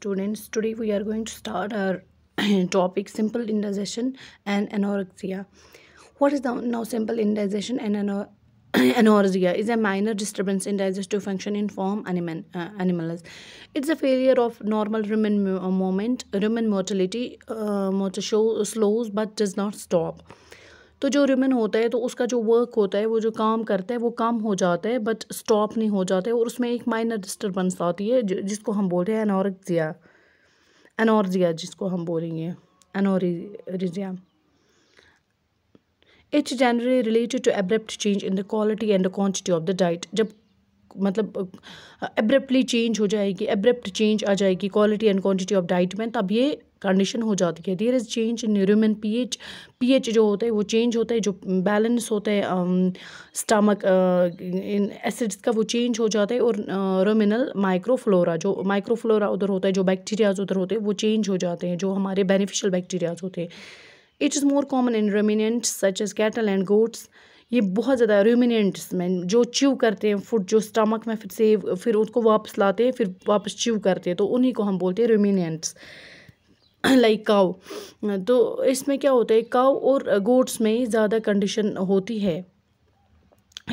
students. Today we are going to start our topic simple indigestion and anorexia. What is the now simple indigestion and anorexia is a minor disturbance in digestive function in animals. It's a failure of normal rumen movement. Rumen motility slows but does not stop. तो जो rumen होता है तो उसका जो work होता है, वो जो काम करता है वो कम हो जाता है बट स्टॉप नहीं हो जाता है, और उसमें एक माइनर डिस्टर्बेंस आती है जिसको हम बोलते हैं एनोरेक्सिया जिसको हम बोलेंगे anorexia. It's generally related to abrupt change in the quality and the quantity of the diet. जब मतलब एब्रप्टली चेंज हो जाएगी, एब्रप्ट चेंज आ जाएगी quality and quantity of diet में, तब ये कंडीशन हो जाती है. There is change in human pH जो होता है वो चेंज होता है, जो बैलेंस होता है स्टमक इन एसिड्स का वो चेंज हो जाता है, और रुमिनल माइक्रोफ्लोरा जो माइक्रोफ्लोरा उधर होता है, जो बैक्टीरियाज उधर होते हैं वो चेंज हो जाते हैं, जो हमारे बेनिफिशियल बैक्टीरियाज होते हैं. It is more common in ruminants such as cattle and goats. ये बहुत ज़्यादा रूमिनेंट्स में जो च्यू करते हैं फूड, जो स्टमक में फिर उसको वापस लाते हैं, फिर वापस च्यू करते हैं, तो उन्हीं को हम बोलते हैं रूमिनेंट्स. लाइक काऊ. तो इसमें क्या होता है, काऊ और गोट्स में ज़्यादा कंडीशन होती है.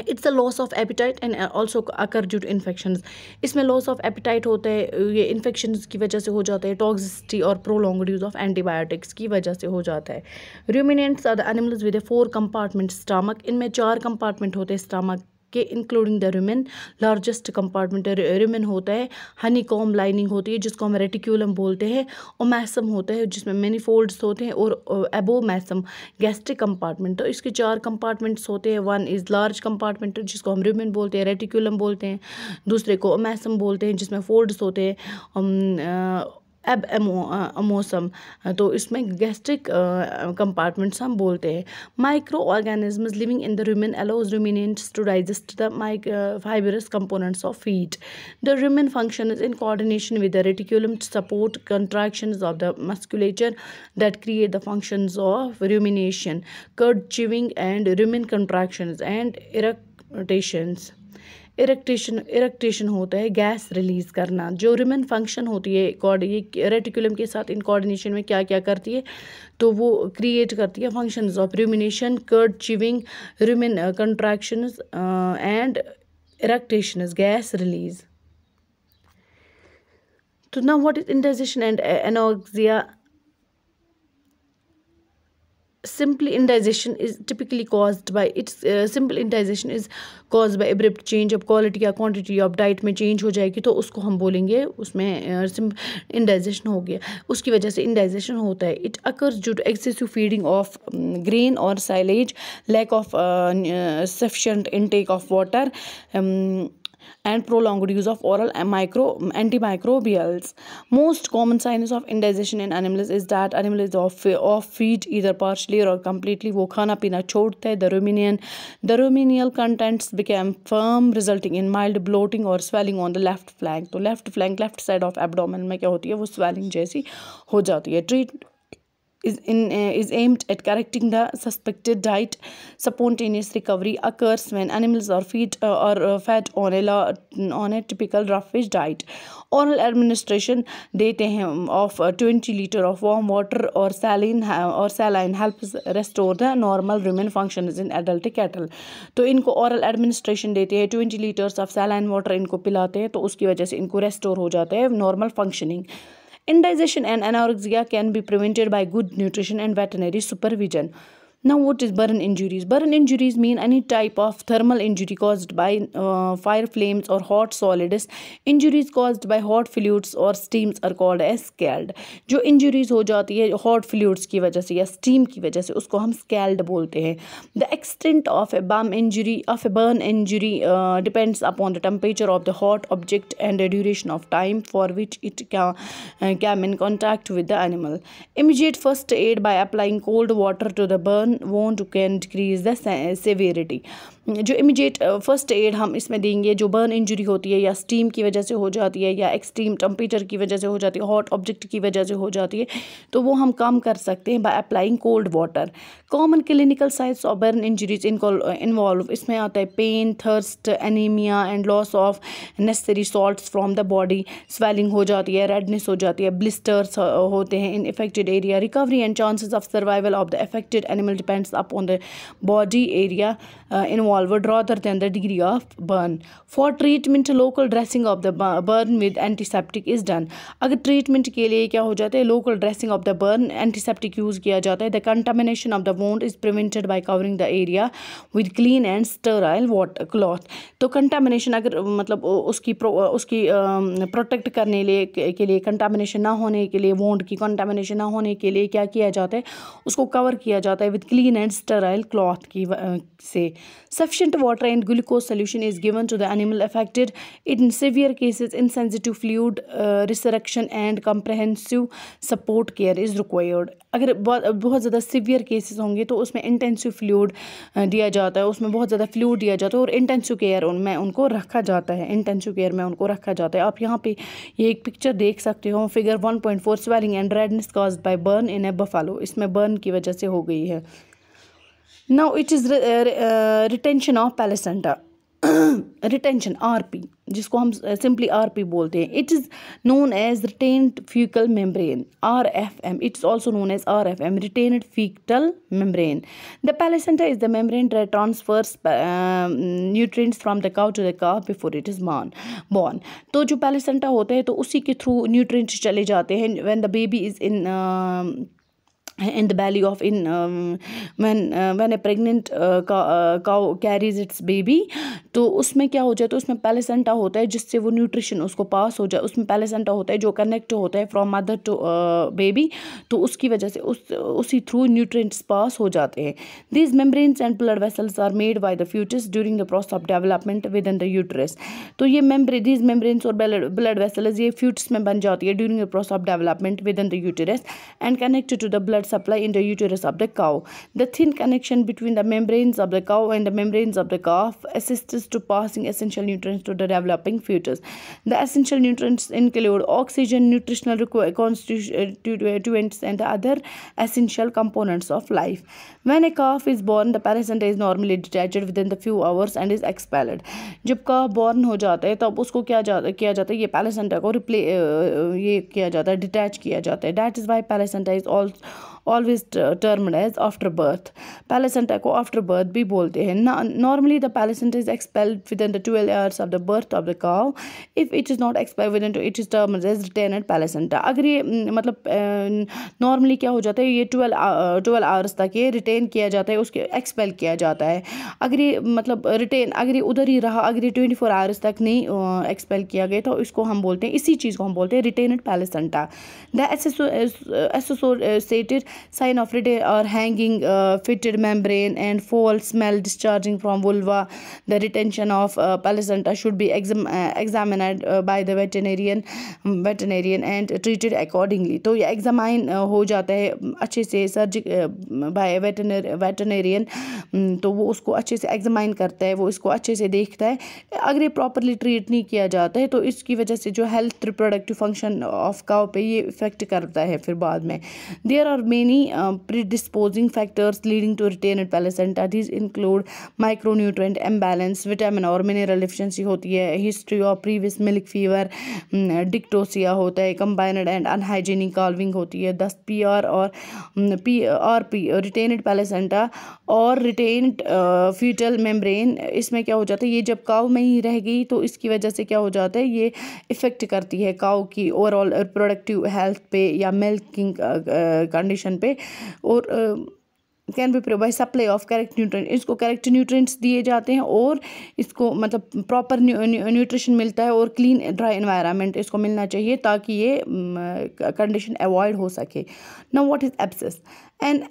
It's a loss of appetite and also occur due to infections. इसमें लॉस ऑफ एपिटाइट होता है, ये इन्फेक्शंस की वजह से हो जाता है, टॉक्सिसिटी और प्रोलॉन्ग्ड यूज ऑफ एंटीबायोटिक्स की वजह से हो जाता है. Ruminants are the animals with a 4 compartment stomach. इनमें 4 कंपार्टमेंट होते हैं स्टमक के, including the rumen. Largest compartment rumen होता है, हनीकॉम लाइनिंग होती है जिसको हम रेटिक्यूलम बोलते हैं, ओमैसम होता है जिसमें मैनी फोल्ड्स होते हैं, और एबोमैसम गैस्ट्रिक कंपार्टमेंट. तो इसके 4 कंपार्टमेंट्स होते हैं. वन इज़ लार्ज कंपार्टमेंट जिसको हम रुमेन बोलते हैं, रेटिक्यूलम बोलते हैं. दूसरे को ओमैसम बोलते हैं जिसमें फोल्ड्स होते हैं, एमोसम. तो इसमें गैस्ट्रिक कंपार्टमेंट्स हम बोलते हैं. Micro organisms living in the rumen allows ruminants to digest the fibrous components of feed. The rumen function is in coordination with the reticulum to support contractions of the musculature that create the functions of rumination, curd chewing and rumen contractions and irritations. इरेक्टेशन होता है gas release करना. जो rumen function होती है ये reticulum के साथ in coordination में क्या क्या करती है, तो वो क्रिएट करती है functions of rumination, cud chewing, rumen contractions and eructations, gas release. तो now what is indigestion and anorexia? Simple indigestion is typically caused by simple indigestion is caused by abrupt change. अब quality या quantity of diet में change हो जाएगी तो उसको हम बोलेंगे उसमें इंडाइजेशन हो गया, उसकी वजह से इंडाइजेशन होता है. It occurs due to excessive feeding of grain और silage, lack of sufficient intake of water and prolonged use of oral antimicrobials. Most common signs of indigestion in animals is that animal is off feed either partially or completely. वो खाना पीना छोड़ता है. The ruminal contents become firm resulting in mild bloating or swelling on the left flank. तो left side of abdomen में क्या होती है, वो swelling जैसी हो जाती है. Treat is aimed at correcting the suspected diet. Spontaneous recovery occurs when animals are fed on a typical rough fish diet. Oral administration देते हैं of 20 liter of warm water or saline helps restore the normal rumen functions in adult cattle. तो इनको oral administration देते हैं, 20 liters of saline water इनको पिलाते हैं, तो उसकी वजह से इनको restore हो जाता है normal functioning. Indigestion and anorexia can be prevented by good nutrition and veterinary supervision. Now, what is burn injuries? Burn injuries mean any type of thermal injury caused by fire flames or hot solids. Injuries caused by hot fluids or steams are called as scald. जो injuries हो जाती है hot fluids की वजह से या steam की वजह से, उसको हम scald बोलते हैं. The extent of a burn injury depends upon the temperature of the hot object and the duration of time for which it came in contact with the animal. Immediate first aid by applying cold water to the burn wound can decrease the severity. जो immediate first aid हम इसमें देंगे, जो burn injury होती है या steam की वजह से हो जाती है या एक्सट्रीम टेम्परेचर की वजह से हो जाती है, हॉट ऑब्जेक्ट की वजह से हो जाती है, तो वो हम कम कर सकते हैं by applying cold water. Common clinical signs of burn injuries involve, इसमें आता है pain, thirst, anaemia and loss of necessary salts from the body, swelling हो जाती है, रेडनेस हो जाती है, ब्लिस्टर्स होते हैं in affected area. Recovery and chances of survival of the affected animal depends upon the body area involved rather than the degree of burn. For treatment, local dressing of the burn with antiseptic is done. अगर treatment के लिए क्या हो जाता है, local dressing of the burn, antiseptic use किया जाता है। The contamination of the wound is prevented by covering the area with clean and Sterlite water cloth. तो कंटामिनेशन अगर मतलब उसकी प्रोटेक्ट करने के लिए कंटामिनेशन ना होने के लिए, वोंड की कंटामिनेशन ना होने के लिए क्या किया जाता है, उसको कवर किया जाता है with clean and Sterlite cloth की से। Sufficient water and glucose solution is given to the animal affected. In severe cases, insensitive fluid resurrection and comprehensive support care is required. अगर बहुत ज़्यादा सीवियर केसेस होंगे तो उसमें इंटेंसिव फ्लूइड दिया जाता है, उसमें बहुत ज़्यादा फ्लूइड दिया जाता है और इंटेंसिव केयर उनमें उनको रखा जाता है, इंटेंसिव केयर में उनको रखा जाता है। आप यहाँ पे ये एक पिक्चर देख सकते हो, figure 1.4, swelling and redness caused by burn in A buffalo, इसमें बर्न की वजह से हो गई है। Now it is retention of placenta. Retention RP, जिसको हम सिंपली RP बोलते हैं, it is known as retained foetal membrane, RFM. It's also known as RFM, retained foetal membrane. The placenta is the membrane that transfers nutrients from the cow to the calf before it is born. तो जो placenta होता है तो उसी के through nutrients चले जाते हैं when the baby is in the belly of when a pregnant cow carries its baby, तो उसमें क्या हो जाता है, उसमें प्लेसेंटा होता है जिससे वो न्यूट्रिशन उसको पास हो जाए, उसमें प्लेसेंटा होता है जो कनेक्ट होता है फ्रॉम मदर टू बेबी, तो उसकी वजह से उसी थ्रू न्यूट्रिएंट्स पास हो जाते हैं. These membranes and blood vessels are made by the foetus during the process of development within the uterus. तो ये दीज मेम्ब्रेन्स और ब्लड वेसल्स ये फ्यूटस में बन जाती है during the process of development within the uterus and connected to the blood supply in the uterus of the cow. The thin connection between the membranes of the cow and the membranes of the calf assists to passing essential nutrients to the developing fetus. The essential nutrients include oxygen, nutritional constituents, and the other essential components of life. When a calf is born, the placenta is normally detached within the few hours and is expelled. जब calf born हो जाता है तब उसको किया जाता है, ये placenta को ये किया जाता है, डिटैच किया जाता है. That is why placenta is always termed as after birth. Placenta को after birth भी बोलते हैं. Normally the placenta is expelled within the 12 hours of the birth of the cow. If it is not expelled within, it is termed as retained placenta. अगर ये मतलब normally क्या हो जाता है, ये 12 आवर्स तक ये रिटेन किया जाता है, उसके एक्सपेल किया जाता है. अगर ये मतलब रिटेन अगर ये उधर ही रहा, अगर ये 24 आवर्स तक नहीं एक्सपेल किया गया, तो इसको हम बोलते हैं, इसी चीज़ को हम बोलते हैं retained placenta. The associated sign of retain or hanging fitted membrane and foul smell discharging from vulva. The retention of placenta should be examined by the veterinarian and treated accordingly. तो ये examine हो जाता है अच्छे से by veterinarian, तो वो उसको अच्छे से examine करता है, वो इसको अच्छे से देखता है. अगर ये properly treat नहीं किया जाता है तो इसकी वजह से जो health reproductive function of cow पे ये इफेक्ट करता है फिर बाद में. There are many predisposing factors leading to retained placenta. These include micronutrient imbalance, vitamin और mineral deficiency होती है, history of previous milk fever, dictosia होता है, combined and unhygienic calving होती है. thus PR और RP retained placenta और retained fetal membrane, इसमें क्या हो जाता है, ये जब काऊ में ही रह गई तो इसकी वजह से क्या हो जाता है, ये इफ़ेक्ट करती है काऊ की ओवरऑल रिप्रोडक्टिव हेल्थ पे या मिल्किंग कंडीशन पे. और can be provide supply of correct nutrient, इसको करेक्ट न्यूट्रिएंट्स दिए जाते हैं और इसको मतलब प्रॉपर न्यूट्रिशन मिलता है और क्लीन ड्राई एनवायरनमेंट इसको मिलना चाहिए ताकि ये कंडीशन अवॉइड हो सके. Now what is abscess? And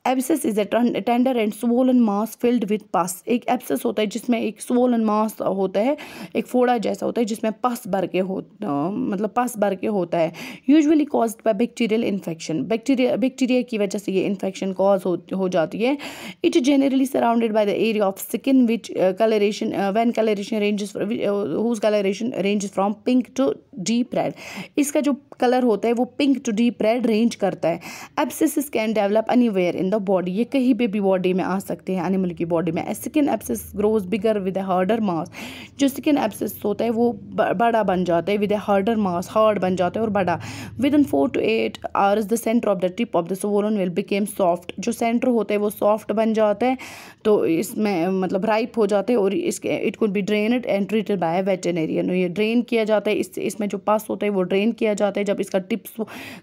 abscess is a tender and swollen mass filled with पस। एक एब्सेस होता है जिसमें एक स्वोलन मास होता है, एक फोड़ा जैसा होता है जिसमें पस भर के मतलब पस भर के होता है। Usually caused by bacterial infection, bacteria की वजह से ये इन्फेक्शन कॉज हो जाती है। It generally surrounded by the area of skin which colouration when colouration ranges whose colouration ranges from pink to deep red. इसका जो कलर होता है वो pink to deep red range करता है। Abscesses can develop anywhere in the body, ये कहीं पे भी बॉडी में आ सकते हैं एनिमल की बॉडी में। Skin abscess grows bigger with a harder mass, जो स्किन एब्सेस होता है वो बड़ा बन जाता है with a harder mass, hard बन जाता है और बड़ा। With in 4 to 8 hours the centre of the tip of the swollen will became soft, जो सेंटर होता है वो सॉफ्ट बन जाता है, तो इसमें मतलब राइप हो जाते हैं और इसके it could be drained and treated by veterinarian. ये ड्रेन किया जाता है, इसमें जो पस होता है वो ड्रेन किया जाता है। जब इसका टिप्स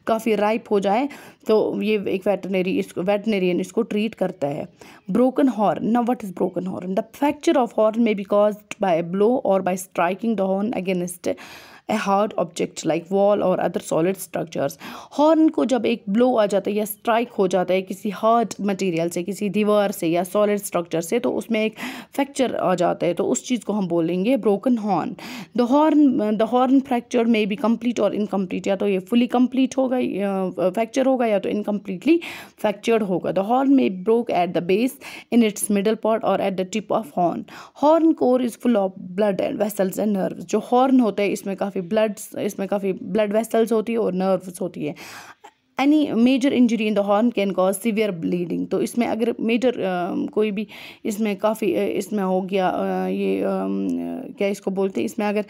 काफ़ी राइप हो जाए तो ये एक वेटरनरियन इसको ट्रीट करता है। Broken horn, now what is broken horn? The fracture of horn may be caused by a blow or by striking the horn against a hard object like wall or other solid structures। Horn को जब एक blow आ जाता है या strike हो जाता है किसी हार्ड मटेरियल से, किसी दीवार से या सॉलिड स्ट्रक्चर से, तो उसमें एक फ्रैक्चर आ जाता है, तो उस चीज़ को हम बोलेंगे broken horn. The horn fracture may be complete और इनकम्प्लीट, या तो ये फुली कंप्लीट होगा फ्रैक्चर होगा या तो इनकम्प्लीटली फ्रैक्चर्ड होगा। The horn may broke at the base, in its middle part और at the tip of horn. Horn core is full of blood and vessels and nerve. जो horn होता है इसमें काफ़ी ब्लड वेसल्स होती है और नर्व्स होती है। Any major injury in the horn can cause severe bleeding, तो इसमें अगर मेजर कोई भी इसमें काफ़ी इसमें हो गया क्या इसको बोलते हैं, इसमें अगर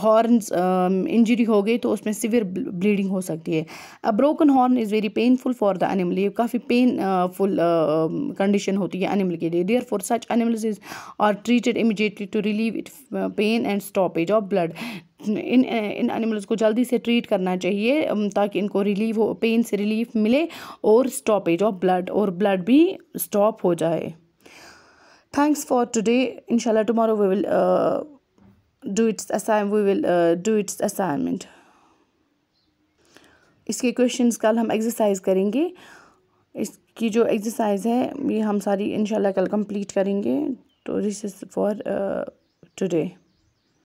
हॉर्न्स इंजरी हो गई तो उसमें सीवियर ब्लीडिंग हो सकती है। A broken horn is very painful for the animal, ये काफ़ी पेनफुल कंडीशन होती है एनिमल के लिए। Therefore such animals is are treated immediately to relieve it pain and stoppage of blood. इन एनिमल्स को जल्दी से ट्रीट करना चाहिए ताकि इनको रिलीव हो, पेन से रिलीफ मिले और स्टॉपेज ऑफ ब्लड, और ब्लड भी स्टॉप हो जाए। Thanks for today. इंशाल्लाह tomorrow we will do its assignment. इसके क्वेश्चंस कल हम एक्सरसाइज करेंगे। इसकी जो एक्सरसाइज है ये हम सारी इंशाल्लाह कल कंप्लीट करेंगे। तो दिस इज़ फॉर टुडे।